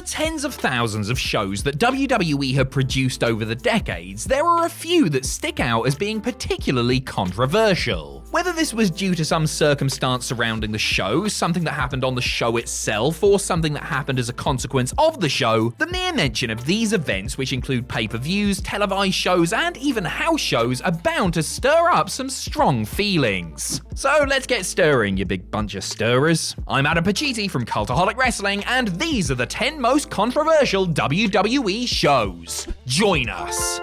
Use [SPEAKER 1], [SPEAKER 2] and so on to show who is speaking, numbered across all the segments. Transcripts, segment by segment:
[SPEAKER 1] tens of thousands of shows that WWE have produced over the decades, there are a few that stick out as being particularly controversial. Whether this was due to some circumstance surrounding the show, something that happened on the show itself, or something that happened as a consequence of the show, the mere mention of these events, which include pay-per-views, televised shows, and even house shows, are bound to stir up some strong feelings. So let's get stirring, you big bunch of stirrers. I'm Adam Pacitti from Cultaholic Wrestling, and these are the 10 most controversial WWE shows. Join us.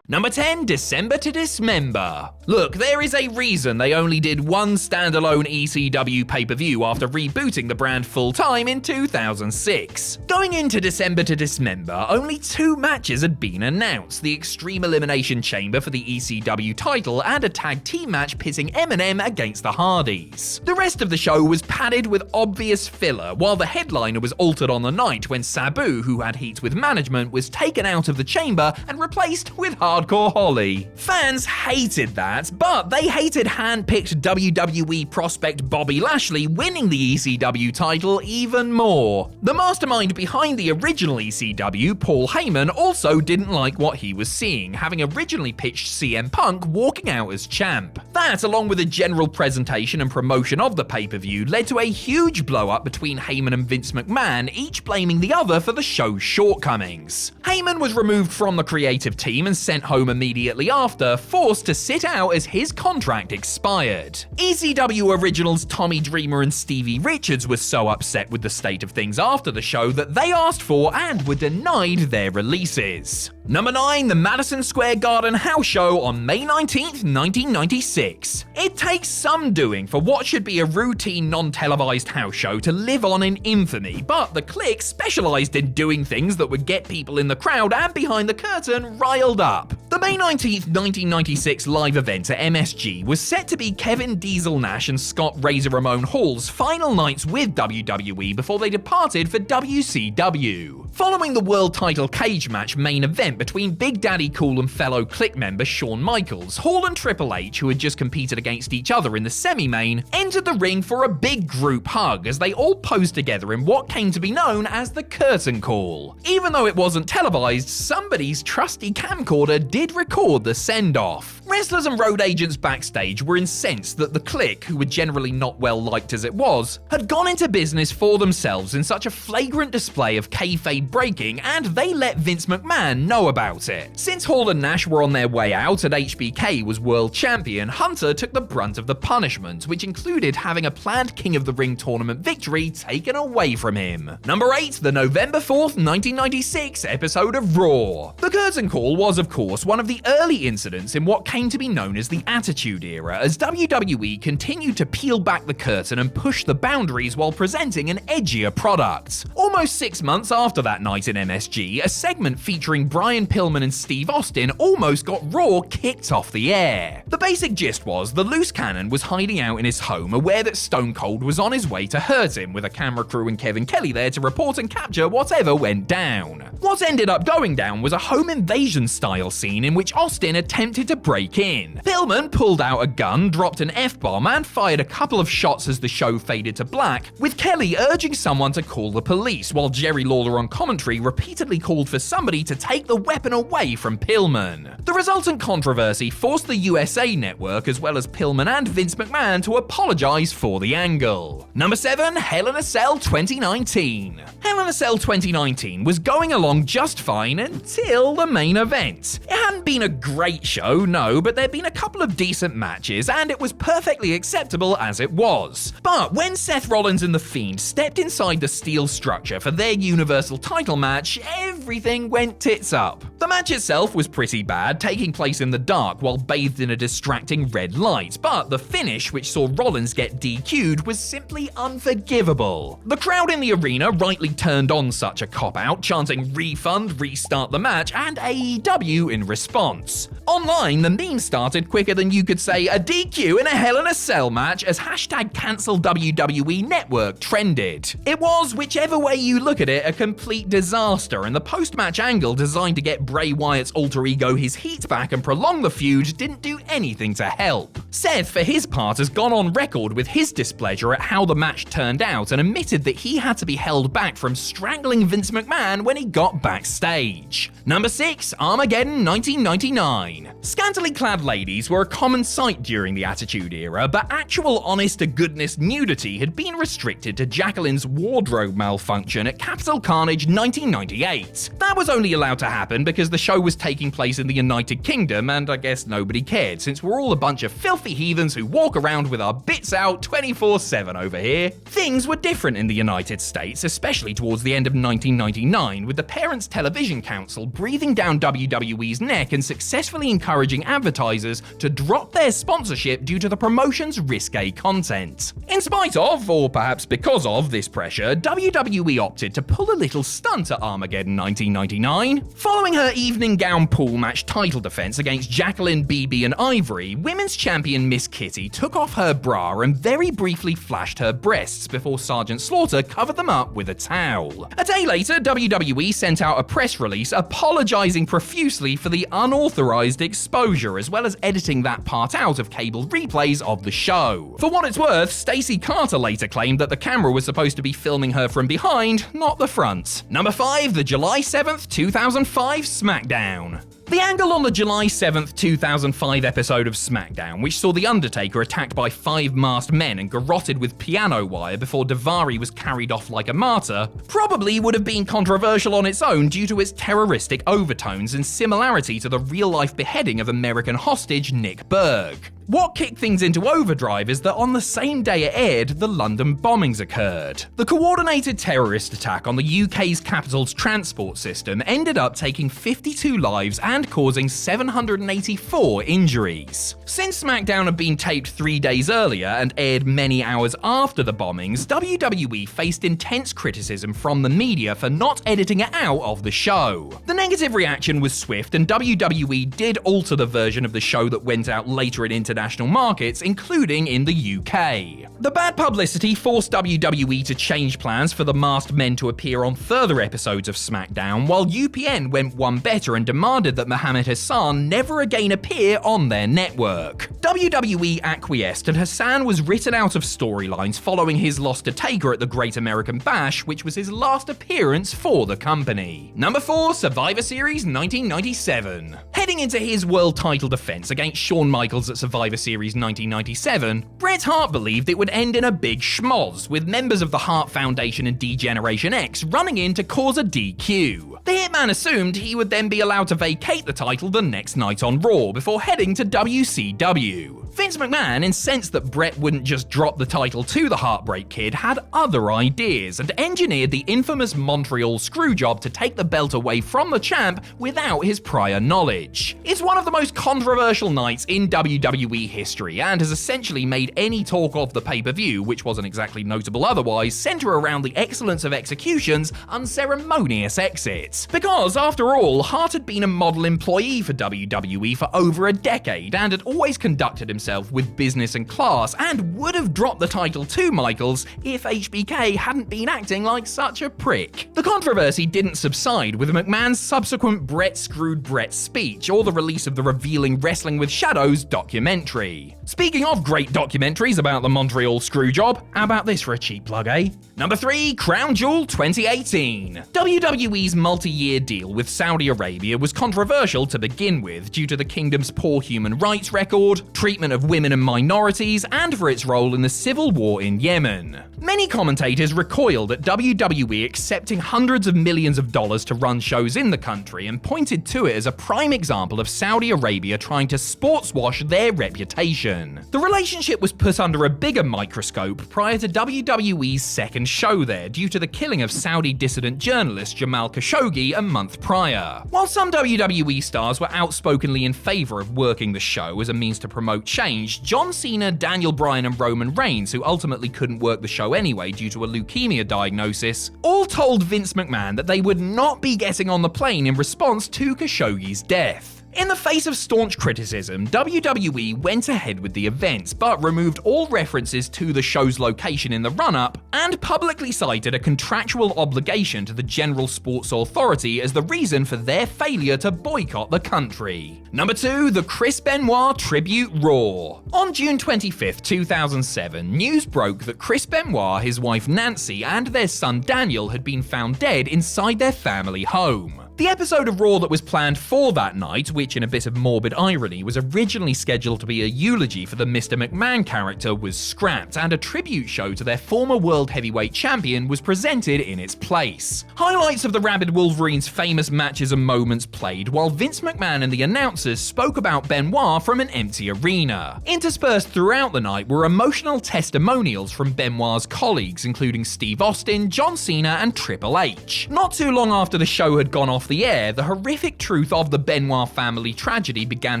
[SPEAKER 1] Number 10, December to Dismember. Look, there is a reason they only did one standalone ECW pay-per-view after rebooting the brand full-time in 2006. Going into December to Dismember, only 2 matches had been announced, the Extreme Elimination Chamber for the ECW title and a tag team match pitting Eminem against the Hardys. The rest of the show was padded with obvious filler, while the headliner was altered on the night when Sabu, who had heat with management, was taken out of the chamber and replaced with Hardcore Holly. Fans hated that, but they hated hand-picked WWE prospect Bobby Lashley winning the ECW title even more. The mastermind behind the original ECW, Paul Heyman, also didn't like what he was seeing, having originally pitched CM Punk walking out as champ. That, along with a general presentation and promotion of the pay-per-view, led to a huge blow-up between Heyman and Vince McMahon, each blaming the other for the show's shortcomings. Heyman was removed from the creative team and sent home immediately after, forced to sit out as his contract expired. ECW originals Tommy Dreamer and Stevie Richards were so upset with the state of things after the show that they asked for and were denied their releases. Number 9, the Madison Square Garden house show on May 19th, 1996. It takes some doing for what should be a routine non-televised house show to live on in infamy, but the Clique specialized in doing things that would get people in the crowd and behind the curtain riled up. The May 19th, 1996 live event at MSG was set to be Kevin Diesel Nash and Scott Razor Ramon Hall's final nights with WWE before they departed for WCW. Following the world title cage match main event between Big Daddy Cool and fellow Clique member Shawn Michaels, Hall and Triple H, who had just competed against each other in the semi-main, entered the ring for a big group hug as they all posed together in what came to be known as the curtain call. Even though it wasn't televised, somebody's trusty camcorder did record the send-off. Wrestlers and road agents backstage were incensed that the Clique, who were generally not well liked as it was, had gone into business for themselves in such a flagrant display of kayfabe breaking, and they let Vince McMahon know about it. Since Hall and Nash were on their way out and HBK was world champion, Hunter took the brunt of the punishment, which included having a planned King of the Ring tournament victory taken away from him. Number 8, the November 4th, 1996 episode of Raw. The curtain call was, of course, one of the early incidents in what came to be known as the Attitude Era, as WWE continued to peel back the curtain and push the boundaries while presenting an edgier product. Almost 6 months after that night in MSG, a segment featuring Brian Pillman and Steve Austin almost got Raw kicked off the air. The basic gist was the loose cannon was hiding out in his home, aware that Stone Cold was on his way to hurt him, with a camera crew and Kevin Kelly there to report and capture whatever went down. What ended up going down was a home invasion style scene in which Austin attempted to break in. Pillman pulled out a gun, dropped an F-bomb, and fired a couple of shots as the show faded to black, with Kelly urging someone to call the police, while Jerry Lawler on commentary repeatedly called for somebody to take the weapon away from Pillman. The resultant controversy forced the USA Network, as well as Pillman and Vince McMahon, to apologize for the angle. Number 7, Hell in a Cell 2019. Hell in a Cell 2019 was going along just fine until the main event. It hadn't been a great show, no, but there'd been a couple of decent matches, and it was perfectly acceptable as it was. But when Seth Rollins and The Fiend stepped inside the steel structure for their Universal title match, everything went tits up. The match itself was pretty bad, taking place in the dark while bathed in a distracting red light, but the finish, which saw Rollins get DQ'd, was simply unforgivable. The crowd in the arena rightly turned on such a cop-out, chanting "refund, restart the match," and AEW in response. response. Online, the meme started quicker than you could say a DQ in a Hell in a Cell match as hashtag cancel WWE Network trended. It was, whichever way you look at it, a complete disaster, and the post-match angle designed to get Bray Wyatt's alter ego his heat back and prolong the feud didn't do anything to help. Seth, for his part, has gone on record with his displeasure at how the match turned out and admitted that he had to be held back from strangling Vince McMahon when he got backstage. Number 6, Armageddon 1999. Scantily clad ladies were a common sight during the Attitude Era, but actual honest-to-goodness nudity had been restricted to Jacqueline's wardrobe malfunction at Capital Carnage 1998. That was only allowed to happen because the show was taking place in the United Kingdom, and I guess nobody cared, since we're all a bunch of filthy heathens who walk around with our bits out 24/7 over here. Things were different in the United States, especially towards the end of 1999, with the Parents Television Council breathing down WWE's neck and successfully encouraging advertisers to drop their sponsorship due to the promotion's risque content. In spite of, or perhaps because of, this pressure, WWE opted to pull a little stunt at Armageddon 1999. Following her evening gown pool match title defense against Jacqueline, BB and Ivory, women's champion Miss Kitty took off her bra and very briefly flashed her breasts before Sergeant Slaughter covered them up with a towel. A day later, WWE sent out a press release apologizing profusely for the unauthorized exposure, as well as editing that part out of cable replays of the show. For what it's worth, Stacey Carter later claimed that the camera was supposed to be filming her from behind, not the front. Number 5, the July 7th, 2005 SmackDown. The angle on the July 7th, 2005 episode of SmackDown, which saw The Undertaker attacked by 5 masked men and garroted with piano wire before Daivari was carried off like a martyr, probably would have been controversial on its own due to its terroristic overtones and similarity to the real-life beheading of American hostage Nick Berg. What kicked things into overdrive is that on the same day it aired, the London bombings occurred. The coordinated terrorist attack on the UK's capital's transport system ended up taking 52 lives and causing 784 injuries. Since SmackDown had been taped 3 days earlier and aired many hours after the bombings, WWE faced intense criticism from the media for not editing it out of the show. The negative reaction was swift, and WWE did alter the version of the show that went out later in international markets, including in the UK. The bad publicity forced WWE to change plans for the masked men to appear on further episodes of SmackDown, while UPN went one better and demanded that Mohammed Hassan never again appear on their network. WWE acquiesced, and Hassan was written out of storylines following his loss to Taker at the Great American Bash, which was his last appearance for the company. Number 4, Survivor Series 1997. Heading into his world title defense against Shawn Michaels at Survivor Series 1997, Bret Hart believed it would end in a big schmoz, with members of the Hart Foundation and D-Generation X running in to cause a DQ. The Hitman assumed he would then be allowed to vacate the title the next night on Raw before heading to WCW. Vince McMahon, incensed that Bret wouldn't just drop the title to the Heartbreak Kid, had other ideas and engineered the infamous Montreal Screwjob to take the belt away from the champ without his prior knowledge. It's one of the most controversial nights in WWE history and has essentially made any talk of the pay-per-view, which wasn't exactly notable otherwise, center around the excellence of execution's unceremonious exit. Because, after all, Hart had been a model employee for WWE for over a decade and had always conducted himself with business and class, and would have dropped the title to Michaels if HBK hadn't been acting like such a prick. The controversy didn't subside with McMahon's subsequent Bret Screwed Bret speech or the release of the revealing Wrestling with Shadows documentary. Speaking of great documentaries about the Montreal Screwjob, how about this for a cheap plug, eh? Number 3, Crown Jewel 2018. WWE's multi-year deal with Saudi Arabia was controversial to begin with due to the kingdom's poor human rights record, treatment of women and minorities, and for its role in the civil war in Yemen. Many commentators recoiled at WWE accepting hundreds of millions of dollars to run shows in the country and pointed to it as a prime example of Saudi Arabia trying to sportswash their reputation. The relationship was put under a bigger microscope prior to WWE's second show there due to the killing of Saudi dissident journalist Jamal Khashoggi a month prior. While some WWE stars were outspokenly in favor of working the show as a means to promote change, John Cena, Daniel Bryan and Roman Reigns, who ultimately couldn't work the show anyway due to a leukemia diagnosis, all told Vince McMahon that they would not be getting on the plane in response to Khashoggi's death. In the face of staunch criticism, WWE went ahead with the events, but removed all references to the show's location in the run-up, and publicly cited a contractual obligation to the General Sports Authority as the reason for their failure to boycott the country. Number 2, the Chris Benoit Tribute Raw. On June 25th, 2007, news broke that Chris Benoit, his wife Nancy, and their son Daniel had been found dead inside their family home. The episode of Raw that was planned for that night, which in a bit of morbid irony was originally scheduled to be a eulogy for the Mr. McMahon character, was scrapped, and a tribute show to their former World Heavyweight Champion was presented in its place. Highlights of the Rabid Wolverine's famous matches and moments played, while Vince McMahon and the announcers spoke about Benoit from an empty arena. Interspersed throughout the night were emotional testimonials from Benoit's colleagues, including Steve Austin, John Cena, and Triple H. Not too long after the show had gone off the air, the horrific truth of the Benoit family tragedy began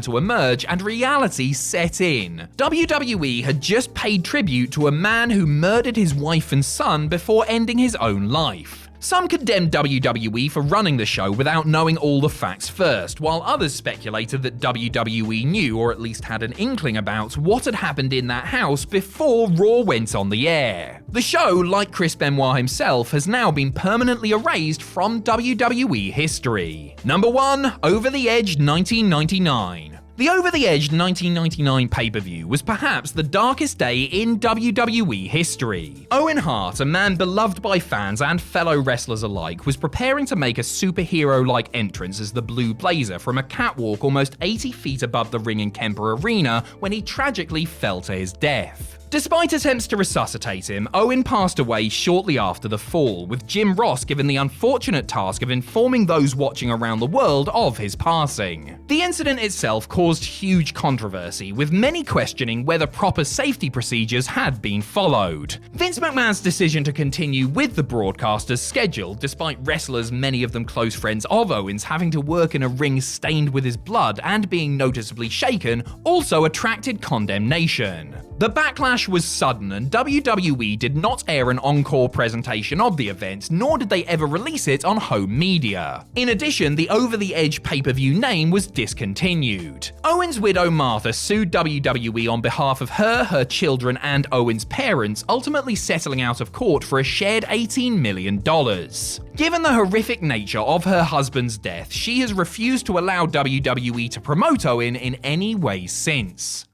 [SPEAKER 1] to emerge and reality set in. WWE had just paid tribute to a man who murdered his wife and son before ending his own life. Some condemned WWE for running the show without knowing all the facts first, while others speculated that WWE knew, or at least had an inkling about, what had happened in that house before Raw went on the air. The show, like Chris Benoit himself, has now been permanently erased from WWE history. Number 1, Over the Edge 1999. The Over the Edge 1999 pay-per-view was perhaps the darkest day in WWE history. Owen Hart, a man beloved by fans and fellow wrestlers alike, was preparing to make a superhero-like entrance as the Blue Blazer from a catwalk almost 80 feet above the ring in Kemper Arena when he tragically fell to his death. Despite attempts to resuscitate him, Owen passed away shortly after the fall, with Jim Ross given the unfortunate task of informing those watching around the world of his passing. The incident itself caused huge controversy, with many questioning whether proper safety procedures had been followed. Vince McMahon's decision to continue with the broadcast as scheduled, despite wrestlers, many of them close friends of Owen's, having to work in a ring stained with his blood and being noticeably shaken, also attracted condemnation. The backlash was sudden, and WWE did not air an encore presentation of the event, nor did they ever release it on home media. In addition, the Over the Edge pay-per-view name was discontinued. Owen's widow Martha sued WWE on behalf of her children, and Owen's parents, ultimately settling out of court for a shared $18 million. Given the horrific nature of her husband's death, she has refused to allow WWE to promote Owen in any way since.